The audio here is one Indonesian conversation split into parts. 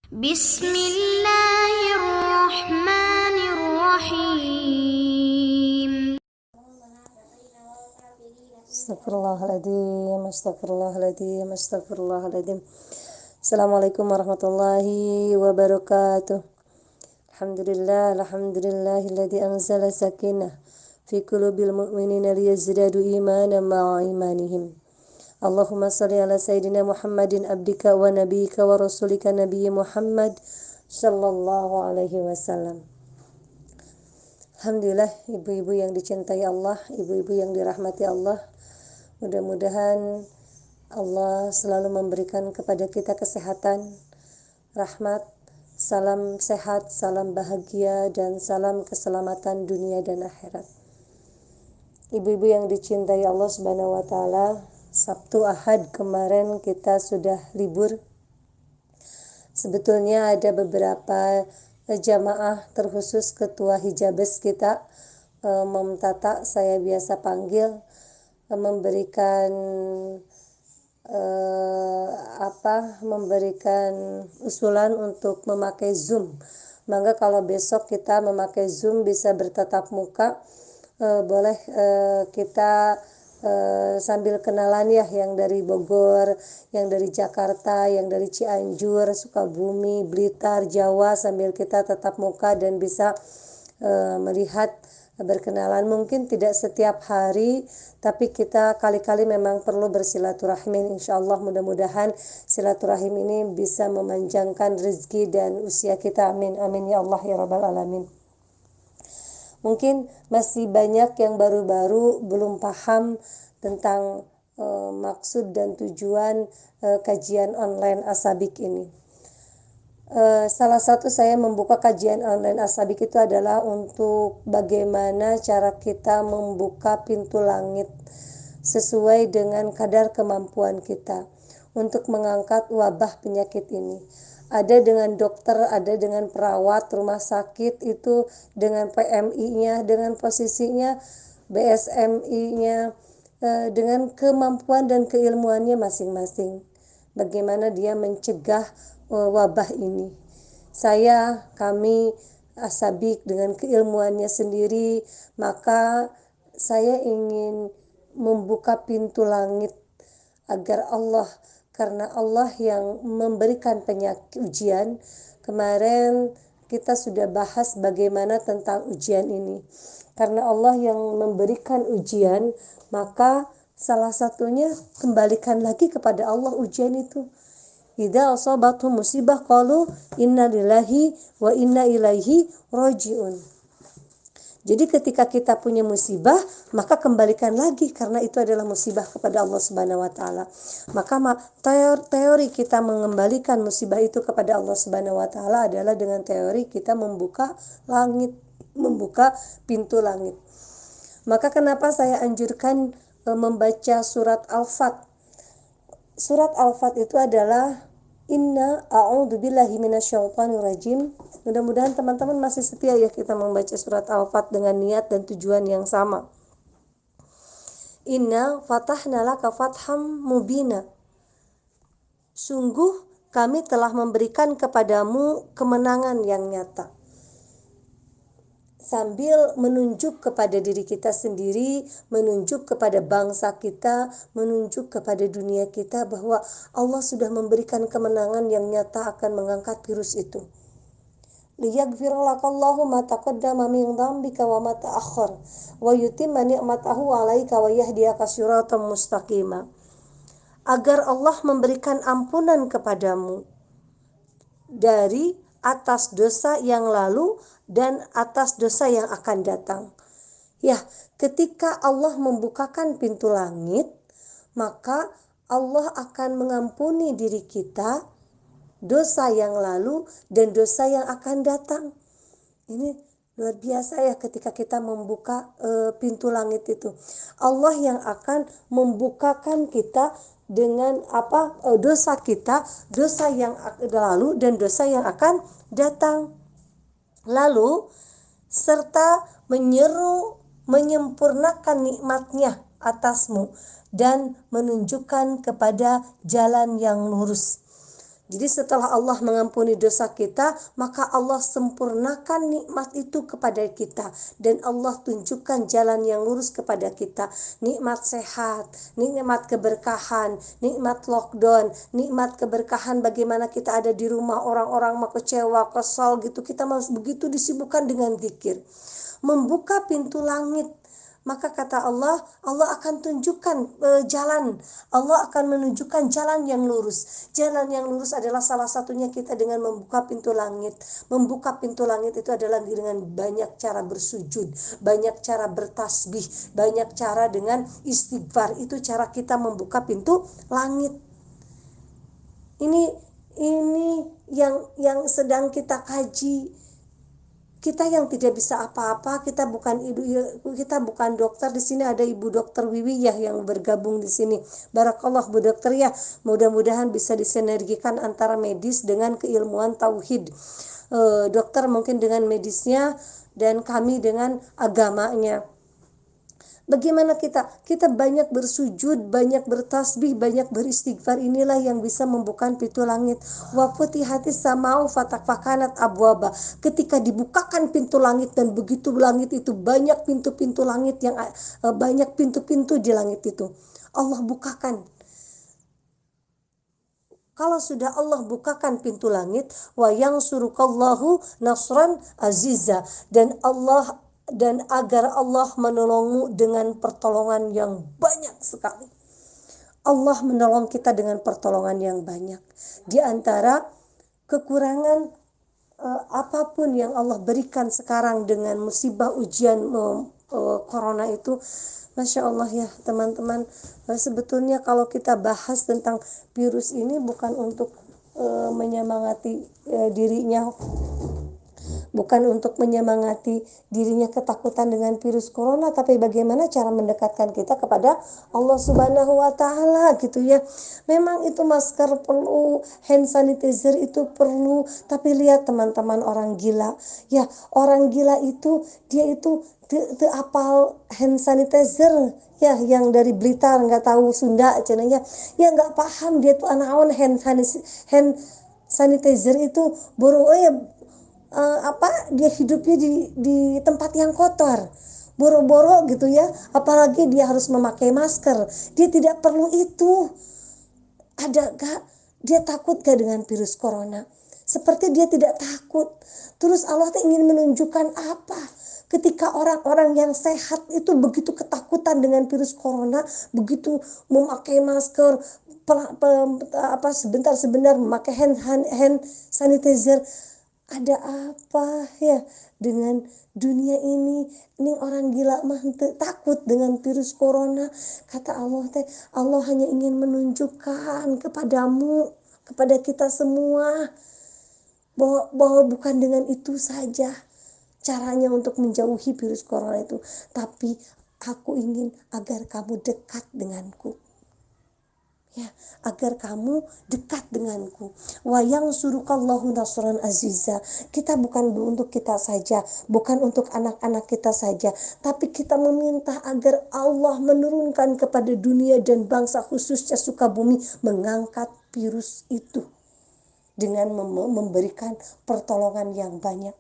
Bismillahirrahmanirrahim. Astagfirullahaladzim, astagfirullahaladzim, astagfirullahaladzim. Assalamualaikum warahmatullahi wabarakatuh. Alhamdulillahilladzi anzala sakinah fi qulubil mu'minina liyazdadu imanan ma'a imanihim. Allahumma salli ala sayyidina Muhammadin abdika wa nabiyyika wa rasulika nabiyyi Muhammad sallallahu alaihi wasallam. Alhamdulillah, ibu-ibu yang dicintai Allah, ibu-ibu yang dirahmati Allah. Mudah-mudahan Allah selalu memberikan kepada kita kesehatan, rahmat, salam sehat, salam bahagia, dan salam keselamatan dunia dan akhirat. Ibu-ibu yang dicintai Allah Subhanahu wa Ta'ala, Sabtu Ahad kemarin kita sudah libur. Sebetulnya ada beberapa jamaah, terkhusus ketua hijabes kita, Mom Tata, saya biasa panggil, memberikan usulan untuk memakai Zoom. Maka kalau besok kita memakai Zoom bisa bertatap muka, boleh kita sambil kenalan ya, yang dari Bogor, yang dari Jakarta, yang dari Cianjur, Sukabumi, Blitar, Jawa, sambil kita tatap muka dan bisa melihat, berkenalan. Mungkin tidak setiap hari, tapi kita kali-kali memang perlu bersilaturahim. Insyaallah mudah-mudahan silaturahim ini bisa memanjangkan rezeki dan usia kita. Amin, amin ya Allah ya Rabbal Alamin. Mungkin masih banyak yang baru-baru belum paham tentang maksud dan tujuan kajian online Asabik ini. Salah satu saya membuka kajian online Asabik itu adalah untuk bagaimana cara kita membuka pintu langit sesuai dengan kadar kemampuan kita untuk mengangkat wabah penyakit ini. Ada dengan dokter, ada dengan perawat rumah sakit, itu dengan PMI-nya, dengan posisinya, BSMI-nya, dengan kemampuan dan keilmuannya masing-masing. Bagaimana dia mencegah wabah ini. Kami Asabik dengan keilmuannya sendiri, maka saya ingin membuka pintu langit agar Allah, karena Allah yang memberikan ujian. Kemarin kita sudah bahas bagaimana tentang ujian ini. Karena Allah yang memberikan ujian, maka salah satunya kembalikan lagi kepada Allah ujian itu. Idza asabatuhum musibah qalu inna lillahi wa inna ilaihi rajiun. Jadi ketika kita punya musibah, maka kembalikan lagi, karena itu adalah musibah kepada Allah Subhanahu wa Ta'ala. Maka teori kita mengembalikan musibah itu kepada Allah Subhanahu wa Ta'ala adalah dengan teori kita membuka langit, membuka pintu langit. Maka kenapa saya anjurkan membaca surat Al-Fat. Surat Al-Fat itu adalah Inna a'udzubillahi minasyaitonirrajim. Mudah-mudahan teman-teman masih setia ya kita membaca surat Al-Fat dengan niat dan tujuan yang sama. Inna fatahna laka fatham mubina. Sungguh kami telah memberikan kepadamu kemenangan yang nyata. Sambil menunjuk kepada diri kita sendiri, menunjuk kepada bangsa kita, menunjuk kepada dunia kita bahwa Allah sudah memberikan kemenangan yang nyata akan mengangkat virus itu. Liyaghfira lakallahu ma taqaddama min dzambika wa ma ta'akhkhar wa yutimma ni'matahu 'alaika wa yahdiyaka siratan mustaqima. Agar Allah memberikan ampunan kepadamu dari atas dosa yang lalu dan atas dosa yang akan datang. Ya, ketika Allah membukakan pintu langit, maka Allah akan mengampuni diri kita dosa yang lalu dan dosa yang akan datang. Ini luar biasa ya ketika kita membuka pintu langit itu. Allah yang akan membukakan kita dengan dosa kita, dosa yang lalu dan dosa yang akan datang. Lalu serta menyeru, menyempurnakan nikmatnya atasmu dan menunjukkan kepada jalan yang lurus. Jadi setelah Allah mengampuni dosa kita, maka Allah sempurnakan nikmat itu kepada kita. Dan Allah tunjukkan jalan yang lurus kepada kita. Nikmat sehat, nikmat keberkahan, nikmat lockdown, nikmat keberkahan bagaimana kita ada di rumah, orang-orang mau kecewa, kesal gitu. Kita malah begitu disibukkan dengan zikir. Membuka pintu langit. Maka kata Allah, Allah akan tunjukkan jalan. Allah akan menunjukkan jalan yang lurus. Jalan yang lurus adalah salah satunya kita dengan membuka pintu langit. Membuka pintu langit itu adalah dengan banyak cara bersujud, banyak cara bertasbih, banyak cara dengan istighfar. Itu cara kita membuka pintu langit. Ini yang sedang kita kaji. Kita yang tidak bisa apa-apa, kita bukan dokter. Di sini ada Ibu Dokter Wiwi ya yang bergabung di sini. Barakallah Bu Dokter ya. Mudah-mudahan bisa disinergikan antara medis dengan keilmuan tauhid. Dokter mungkin dengan medisnya dan kami dengan agamanya. Bagaimana kita banyak bersujud, banyak bertasbih, banyak beristighfar, inilah yang bisa membuka pintu langit. Wa futihatis samau fakanat abwaba. Ketika dibukakan pintu langit dan begitu langit itu banyak pintu-pintu langit yang banyak pintu-pintu di langit itu. Allah bukakan. Kalau sudah Allah bukakan pintu langit, wa yang surukallahu nasran aziza, dan agar Allah menolongmu dengan pertolongan yang banyak sekali. Allah menolong kita dengan pertolongan yang banyak. Di antara kekurangan apapun yang Allah berikan sekarang dengan musibah ujian corona itu, Masya Allah ya teman-teman. Sebetulnya kalau kita bahas tentang virus ini bukan untuk menyemangati dirinya, bukan untuk menyemangati dirinya ketakutan dengan virus corona, tapi bagaimana cara mendekatkan kita kepada Allah Subhanahu wa Ta'ala gitu ya. Memang itu masker perlu, hand sanitizer itu perlu, tapi lihat teman-teman orang gila ya, orang gila itu dia itu apal hand sanitizer ya, yang dari Blitar nggak tahu Sunda cenanya ya, nggak paham dia tuh anaon hand sanitizer itu boro dia hidupnya di tempat yang kotor, boro-boro gitu ya, apalagi dia harus memakai masker. Dia tidak perlu itu. Ada gak dia takut gak dengan virus corona? Seperti dia tidak takut. Terus Allah ingin menunjukkan apa? Ketika orang-orang yang sehat itu begitu ketakutan dengan virus corona, begitu memakai masker, sebentar memakai hand sanitizer. Ada apa ya dengan dunia ini? Ini orang gila mah takut dengan virus corona. Kata Allah Allah hanya ingin menunjukkan kepadamu, kepada kita semua, bahwa bukan dengan itu saja caranya untuk menjauhi virus corona itu, tapi aku ingin agar kamu dekat denganku. Ya, agar kamu dekat denganku. Wa yang surukallahu nasran aziza. Kita bukan untuk kita saja, bukan untuk anak-anak kita saja, tapi kita meminta agar Allah menurunkan kepada dunia dan bangsa khususnya Sukabumi mengangkat virus itu dengan memberikan pertolongan yang banyak.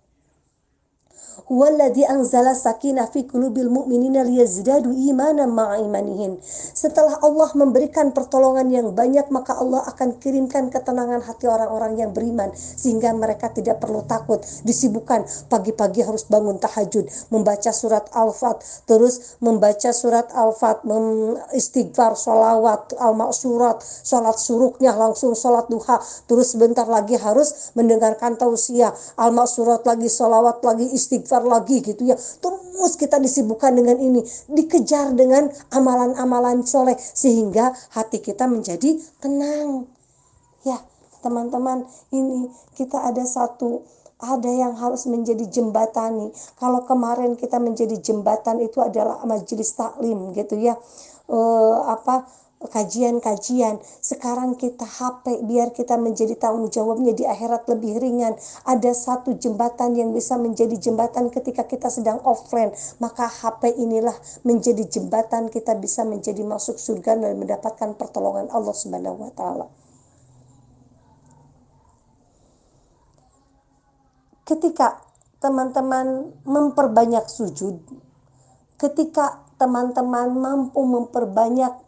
Huwallazi anzala sakinah fi qulubil mu'minina liyazdadu imanan ma'a imanihim. Setelah Allah memberikan pertolongan yang banyak, maka Allah akan kirimkan ketenangan hati orang-orang yang beriman sehingga mereka tidak perlu takut, disibukkan pagi-pagi harus bangun tahajud, membaca surat Al-Fat, terus membaca surat Al-Fat, istighfar, sholawat, al-maksurat, sholat suruknya langsung sholat duha, terus sebentar lagi harus mendengarkan tausiah, al-maksurat lagi, sholawat lagi, istighfar lagi gitu ya. Terus kita disibukkan dengan ini, dikejar dengan amalan-amalan soleh sehingga hati kita menjadi tenang. Ya teman-teman, ini kita ada yang harus menjadi jembatan nih. Kalau kemarin kita menjadi jembatan itu adalah majelis taklim gitu ya, kajian-kajian. Sekarang kita HP biar kita menjadi tanggung jawabnya di akhirat lebih ringan. Ada satu jembatan yang bisa menjadi jembatan ketika kita sedang offline, maka HP inilah menjadi jembatan kita bisa menjadi masuk surga dan mendapatkan pertolongan Allah Subhanahu wa Ta'ala. ketika teman-teman memperbanyak sujud, ketika teman-teman mampu memperbanyak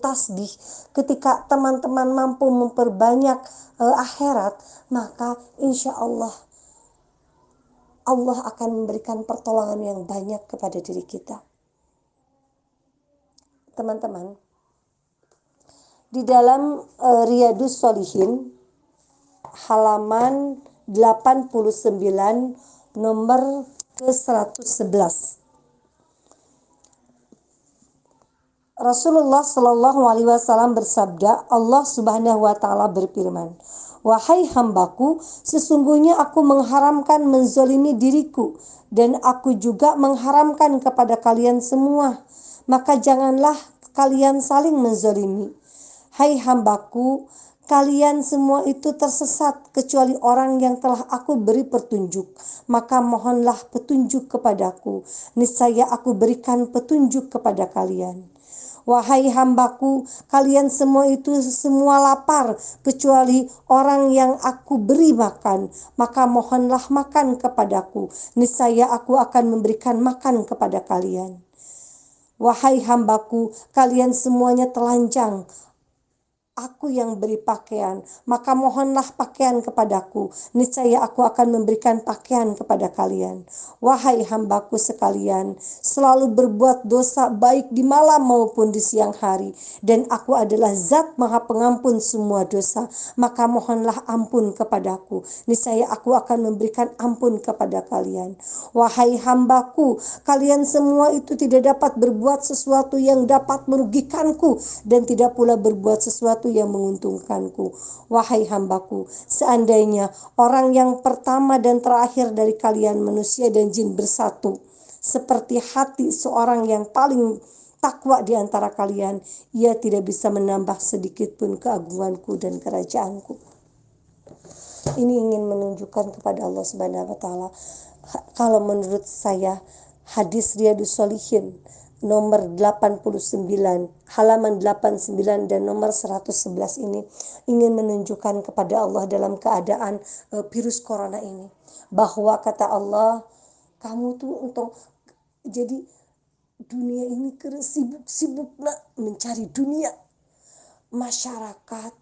tasbih, ketika teman-teman mampu memperbanyak akhirat, maka insya Allah Allah akan memberikan pertolongan yang banyak kepada diri kita. Teman-teman, di dalam Riyadhus Shalihin halaman 89 nomor ke-111, Rasulullah Shallallahu Alaihi Wasallam bersabda, Allah Subhanahu Wa Taala berfirman, wahai hambaku, sesungguhnya aku mengharamkan menzolimi diriku dan aku juga mengharamkan kepada kalian semua, maka janganlah kalian saling menzolimi. Hai hambaku, kalian semua itu tersesat kecuali orang yang telah aku beri petunjuk, maka mohonlah petunjuk kepadaku, niscaya aku berikan petunjuk kepada kalian. Wahai hambaku, kalian semua itu semua lapar kecuali orang yang aku beri makan, maka mohonlah makan kepadaku, niscaya aku akan memberikan makan kepada kalian. Wahai hambaku, kalian semuanya telanjang, aku yang beri pakaian, maka mohonlah pakaian kepadaku, niscaya aku akan memberikan pakaian kepada kalian. Wahai hambaku sekalian, selalu berbuat dosa baik di malam maupun di siang hari, dan aku adalah zat maha pengampun semua dosa, maka mohonlah ampun kepadaku, niscaya aku akan memberikan ampun kepada kalian. Wahai hambaku, kalian semua itu tidak dapat berbuat sesuatu yang dapat merugikanku, dan tidak pula berbuat sesuatu yang menguntungkanku. Wahai hambaku, seandainya orang yang pertama dan terakhir dari kalian manusia dan jin bersatu seperti hati seorang yang paling takwa di antara kalian, ia tidak bisa menambah sedikit pun keagunganku dan kerajaanku. Ini ingin menunjukkan kepada Allah Subhanahu Wa Taala. Kalau menurut saya, hadis Riyadhus Shalihin nomor 89, halaman 89 dan nomor 111 ini ingin menunjukkan kepada Allah dalam keadaan virus corona ini, bahwa kata Allah, kamu tuh untuk jadi dunia ini sibuk mencari dunia. Masyarakat,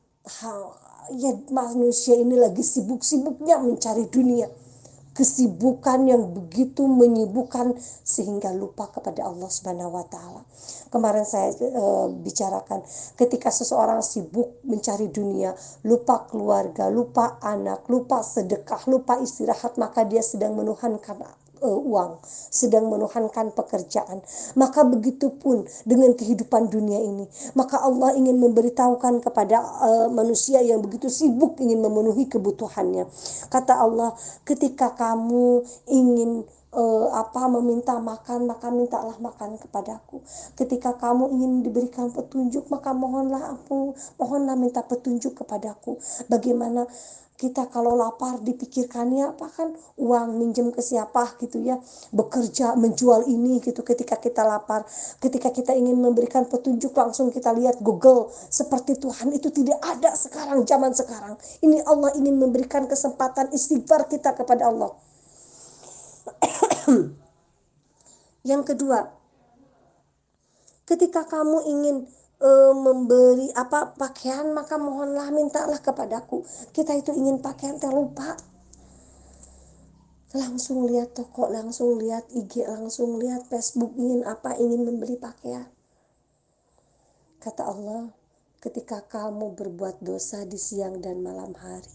ya manusia ini lagi sibuk-sibuknya mencari dunia. Kesibukan yang begitu menyibukkan sehingga lupa kepada Allah Subhanahu Wa Taala. Kemarin saya bicarakan, ketika seseorang sibuk mencari dunia, lupa keluarga, lupa anak, lupa sedekah, lupa istirahat, maka dia sedang menuhankan uang, sedang menuhankan pekerjaan. Maka begitupun dengan kehidupan dunia ini. Maka Allah ingin memberitahukan kepada manusia yang begitu sibuk ingin memenuhi kebutuhannya. Kata Allah, ketika kamu ingin meminta makan, maka mintalah makan kepadaku. Ketika kamu ingin diberikan petunjuk, maka mohonlah minta petunjuk kepadaku. Bagaimana kita kalau lapar dipikirkannya apa kan, uang minjem ke siapa gitu ya, bekerja menjual ini gitu. Ketika kita lapar, ketika kita ingin memberikan petunjuk, langsung kita lihat Google. Seperti Tuhan itu tidak ada sekarang, zaman sekarang ini. Allah ingin memberikan kesempatan istighfar kita kepada Allah. Yang kedua, ketika kamu ingin memberi pakaian, maka mohonlah, mintalah kepadaku. Kita itu ingin pakaian terlupa, langsung lihat toko, langsung lihat IG, langsung lihat Facebook, ingin membeli pakaian. Kata Allah, ketika kamu berbuat dosa di siang dan malam hari,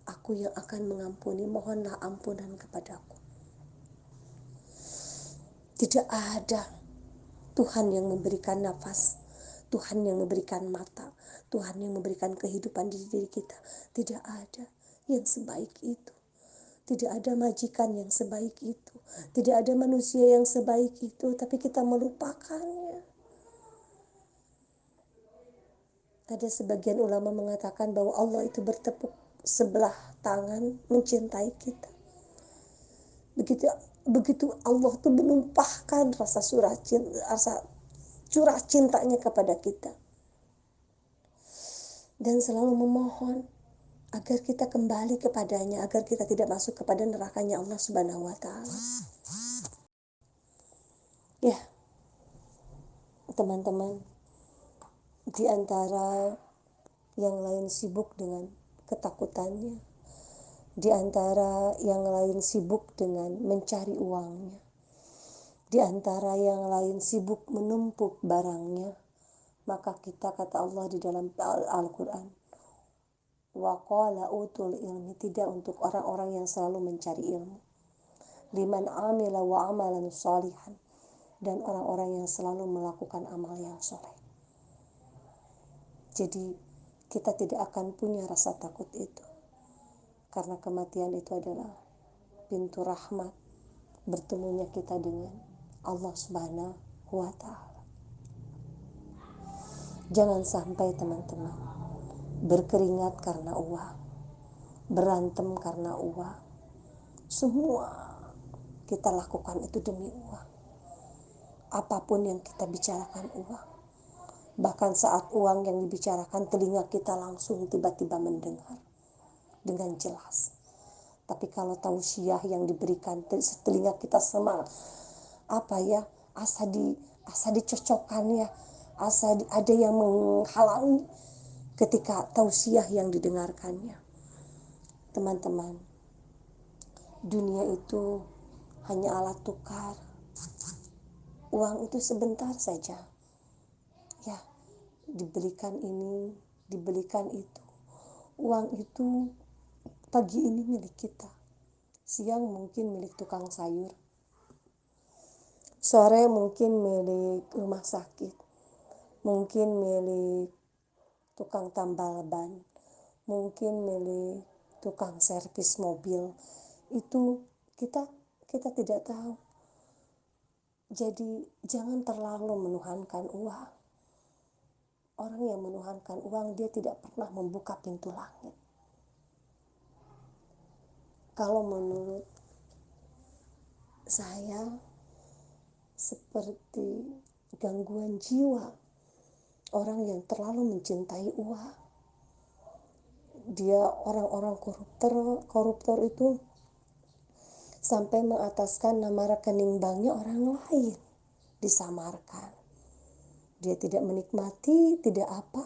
aku yang akan mengampuni, mohonlah ampunan kepadaku. Tidak ada Tuhan yang memberikan nafas, Tuhan yang memberikan mata, Tuhan yang memberikan kehidupan di diri kita. Tidak ada yang sebaik itu. Tidak ada majikan yang sebaik itu. Tidak ada manusia yang sebaik itu. Tapi kita melupakannya. Ada sebagian ulama mengatakan bahwa Allah itu bertepuk sebelah tangan mencintai kita. Begitu Allah tuh menumpahkan rasa curah cintanya kepada kita, dan selalu memohon agar kita kembali kepadanya, agar kita tidak masuk kepada nerakanya Allah Subhanahu wa Ta'ala. Ya, teman-teman, di antara yang lain sibuk dengan ketakutannya, di antara yang lain sibuk dengan mencari uangnya, di antara yang lain sibuk menumpuk barangnya, maka kita, kata Allah di dalam Al-Quran, wa qala utul ilmi, tidak untuk orang-orang yang selalu mencari ilmu, liman amila wa amalan sholihan, dan orang-orang yang selalu melakukan amal yang soleh. Jadi kita tidak akan punya rasa takut itu, karena kematian itu adalah pintu rahmat bertemunya kita dengan Allah Subhanahu wa Ta'ala. Jangan sampai teman-teman berkeringat karena uang, berantem karena uang. Semua kita lakukan itu demi uang. Apapun yang kita bicarakan uang. Bahkan saat uang yang dibicarakan, telinga kita langsung tiba-tiba mendengar dengan jelas. Tapi kalau tausiah yang diberikan, telinga kita asa dicocokkan ya, ada yang menghalangi ketika tausiah yang didengarkannya. Teman-teman, dunia itu hanya alat tukar. Uang itu sebentar saja. Ya, dibelikan ini, dibelikan itu. Uang itu pagi ini milik kita, siang mungkin milik tukang sayur, sore mungkin milik rumah sakit, mungkin milik tukang tambal ban, mungkin milik tukang servis mobil. Itu kita tidak tahu. Jadi jangan terlalu menuhankan uang. Orang yang menuhankan uang, dia tidak pernah membuka pintu langit. Kalau menurut saya, seperti gangguan jiwa orang yang terlalu mencintai uang. Dia orang-orang koruptor itu sampai mengataskan nama rekening banknya orang lain, disamarkan. Dia tidak menikmati, tidak apa.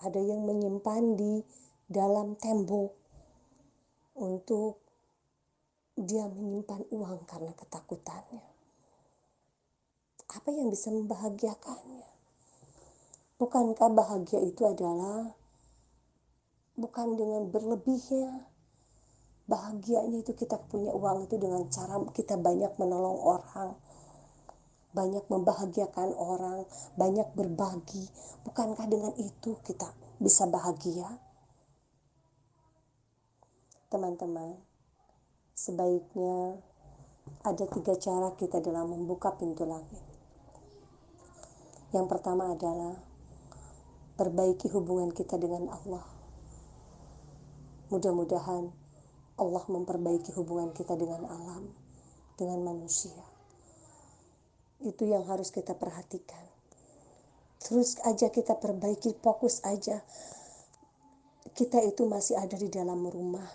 Ada yang menyimpan di dalam tembok untuk dia menyimpan uang karena ketakutannya. Apa yang bisa membahagiakannya? Bukankah bahagia itu adalah bukan dengan berlebihnya? Bahagianya itu kita punya uang itu dengan cara kita banyak menolong orang, banyak membahagiakan orang, banyak berbagi. Bukankah dengan itu kita bisa bahagia? Teman-teman, sebaiknya ada 3 cara kita dalam membuka pintu langit. Yang pertama adalah perbaiki hubungan kita dengan Allah. Mudah-mudahan Allah memperbaiki hubungan kita dengan alam, dengan manusia. Itu yang harus kita perhatikan. Terus aja kita perbaiki, fokus aja. Kita itu masih ada di dalam rumah.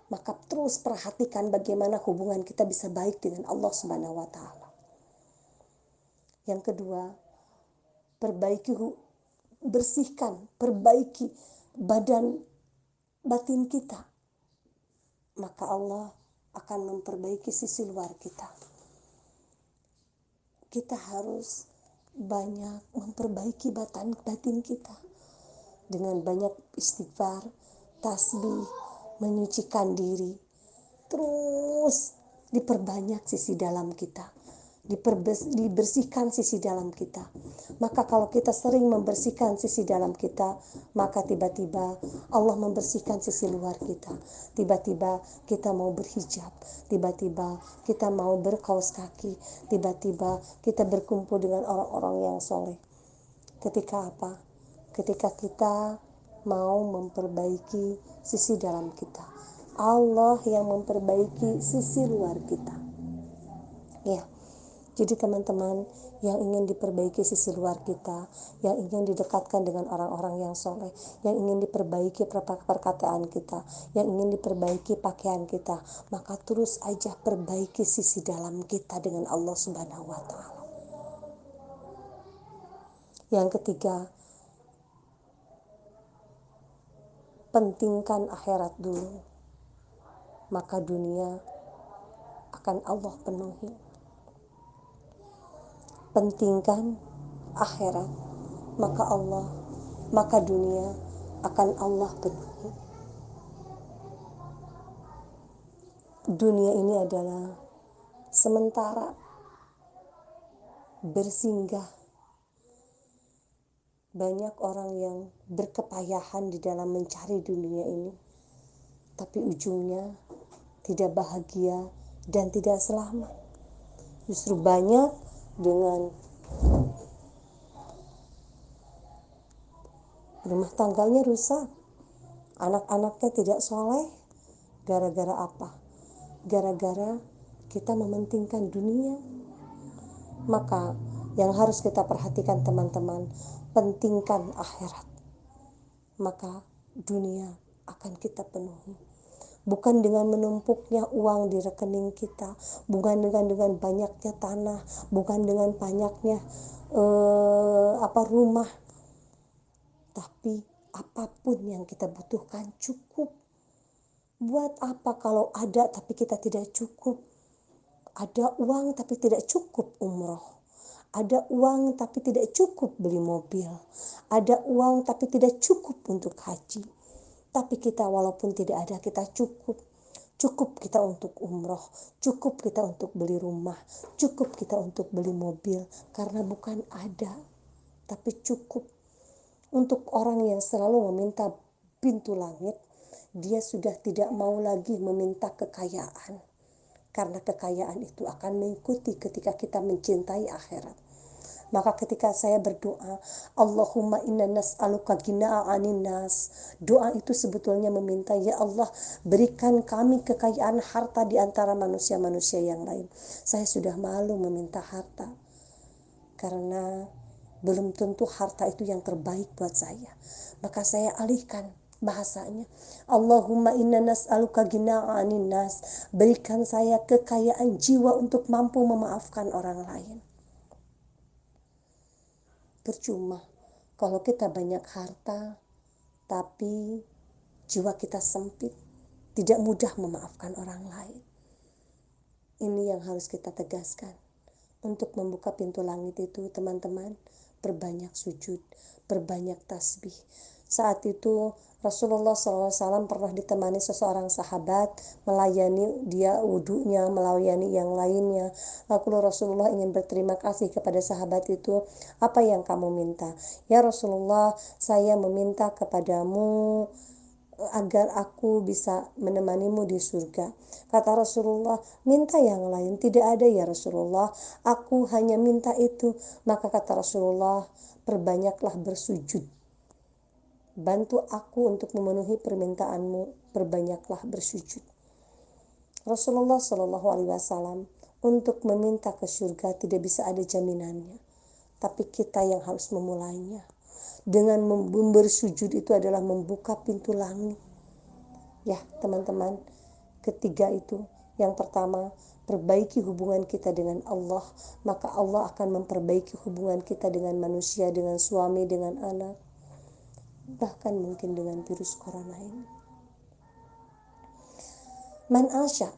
Maka terus perhatikan bagaimana hubungan kita bisa baik dengan Allah Subhanahu wa Ta'ala. Yang kedua, perbaiki badan batin kita. Maka Allah akan memperbaiki sisi luar kita. Kita harus banyak memperbaiki batin kita dengan banyak istighfar, tasbih, menyucikan diri. Terus diperbanyak sisi dalam kita, dibersihkan sisi dalam kita. Maka kalau kita sering membersihkan sisi dalam kita, maka tiba-tiba Allah membersihkan sisi luar kita. Tiba-tiba kita mau berhijab, tiba-tiba kita mau berkaos kaki, tiba-tiba kita berkumpul dengan orang-orang yang soleh. Ketika apa? Ketika kita mau memperbaiki sisi dalam kita. Allah yang memperbaiki sisi luar kita. Ya, Jadi teman-teman yang ingin diperbaiki sisi luar kita, yang ingin didekatkan dengan orang-orang yang soleh, yang ingin diperbaiki perkataan kita, yang ingin diperbaiki pakaian kita, maka terus aja perbaiki sisi dalam kita dengan Allah Subhanahu wa Ta'ala. Yang ketiga, pentingkan akhirat dulu, maka dunia akan Allah penuhi. Pentingkan akhirat, maka dunia akan Allah penuhi. Dunia ini adalah sementara, bersinggah. Banyak orang yang berkepayahan di dalam mencari dunia ini, tapi ujungnya tidak bahagia dan tidak selamat. Justru banyak dengan rumah tangganya rusak, anak-anaknya tidak soleh. Gara-gara apa? Gara-gara kita mementingkan dunia. Maka yang harus kita perhatikan teman-teman, pentingkan akhirat, maka dunia akan kita penuhi. Bukan dengan menumpuknya uang di rekening kita, bukan dengan banyaknya tanah, bukan dengan banyaknya rumah, tapi apapun yang kita butuhkan cukup. Buat apa kalau ada tapi kita tidak cukup? Ada uang tapi tidak cukup umroh. Ada uang tapi tidak cukup beli mobil. Ada uang tapi tidak cukup untuk haji. Tapi kita walaupun tidak ada, kita cukup. Cukup kita untuk umroh, cukup kita untuk beli rumah, cukup kita untuk beli mobil. Karena bukan ada, tapi cukup. Untuk orang yang selalu meminta pintu langit, dia sudah tidak mau lagi meminta kekayaan. Karena kekayaan itu akan mengikuti ketika kita mencintai akhirat. Maka ketika saya berdoa, Allahumma inna nas'aluka ghina'a 'anin nas. Doa itu sebetulnya meminta, ya Allah, berikan kami kekayaan harta di antara manusia-manusia yang lain. Saya sudah malu meminta harta. Karena belum tentu harta itu yang terbaik buat saya. Maka saya alihkan bahasanya, Allahumma inna nas'aluka ghina'a 'anin nas. Berikan saya kekayaan jiwa untuk mampu memaafkan orang lain. Percuma kalau kita banyak harta, tapi jiwa kita sempit, tidak mudah memaafkan orang lain. Ini yang harus kita tegaskan. Untuk membuka pintu langit itu, teman-teman, berbanyak sujud, berbanyak tasbih. Saat itu Rasulullah SAW pernah ditemani seseorang sahabat, melayani dia wudunya, melayani yang lainnya. Lalu Rasulullah ingin berterima kasih kepada sahabat itu, apa yang kamu minta? Ya Rasulullah, saya meminta kepadamu agar aku bisa menemanimu di surga. Kata Rasulullah, minta yang lain. Tidak ada ya Rasulullah, aku hanya minta itu. Maka kata Rasulullah, perbanyaklah bersujud. Bantu aku untuk memenuhi permintaanmu, perbanyaklah bersujud. Rasulullah SAW untuk meminta ke surga tidak bisa ada jaminannya, tapi kita yang harus memulainya. Dengan bersujud itu adalah membuka pintu langit. Ya teman-teman, ketiga itu, yang pertama, perbaiki hubungan kita dengan Allah, maka Allah akan memperbaiki hubungan kita dengan manusia, dengan suami, dengan anak, bahkan mungkin dengan virus corona ini. Man asya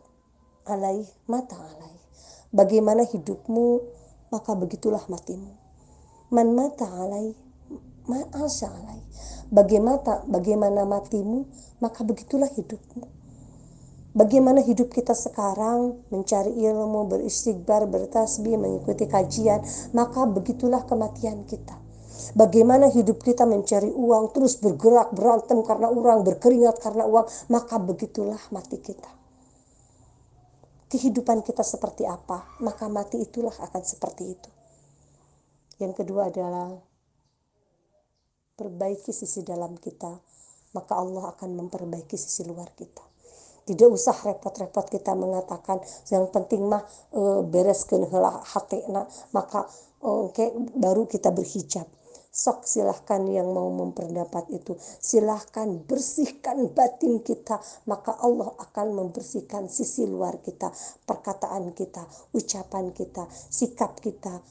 alaih mata alaih. Bagaimana hidupmu, maka begitulah matimu. Man mata alaih ma asya alaih. Bagaimana matimu, maka begitulah hidupmu. Bagaimana hidup kita sekarang, mencari ilmu, beristighfar, bertasbih, mengikuti kajian, maka begitulah kematian kita. Bagaimana hidup kita mencari uang, terus bergerak, berantem karena uang, berkeringat karena uang, maka begitulah mati kita. Kehidupan kita seperti apa, maka mati itulah akan seperti itu. Yang kedua adalah perbaiki sisi dalam kita, maka Allah akan memperbaiki sisi luar kita. Tidak usah repot-repot kita mengatakan yang penting mah bereskeun heula hatena, maka baru kita berhijab. Sok silahkan yang mau memperdapat itu, silahkan bersihkan batin kita, maka Allah akan membersihkan sisi luar kita, perkataan kita, ucapan kita, sikap kita,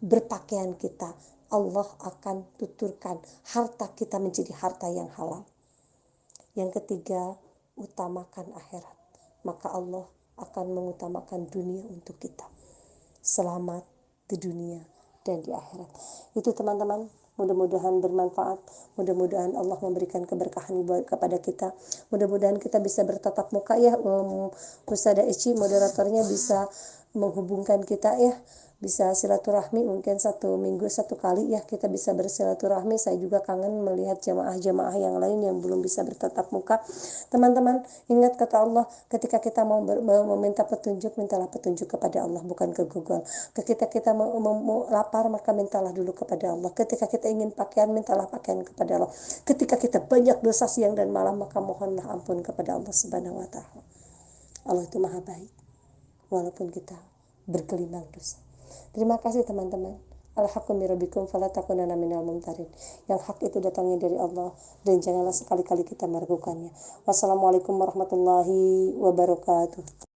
berpakaian kita. Allah akan tuturkan harta kita menjadi harta yang halal. Yang ketiga, utamakan akhirat, maka Allah akan mengutamakan dunia untuk kita. Selamat di dunia dan di akhirat. Itu teman-teman, mudah-mudahan bermanfaat, mudah-mudahan Allah memberikan keberkahan kepada kita, mudah-mudahan kita bisa bertatap muka ya. Ustazah Eci moderatornya bisa menghubungkan kita ya, bisa silaturahmi, mungkin 1 minggu 1 kali ya kita bisa bersilaturahmi. Saya juga kangen melihat jamaah-jamaah yang lain yang belum bisa bertatap muka. Teman-teman, ingat kata Allah, ketika kita mau meminta petunjuk, mintalah petunjuk kepada Allah, bukan ke Google. Ketika kita mau lapar, maka mintalah dulu kepada Allah. Ketika kita ingin pakaian, mintalah pakaian kepada Allah. Ketika kita banyak dosa siang dan malam, maka mohonlah ampun kepada Allah Subhanahu wa Ta'ala. Allah itu maha baik walaupun kita bergelimang dosa. Terima kasih teman-teman. Al-haqqu min rabbikum fala takunanna minal mumtarin. Yang hak itu datangnya dari Allah dan janganlah sekali-kali kita meragukannya. Wassalamualaikum warahmatullahi wabarakatuh.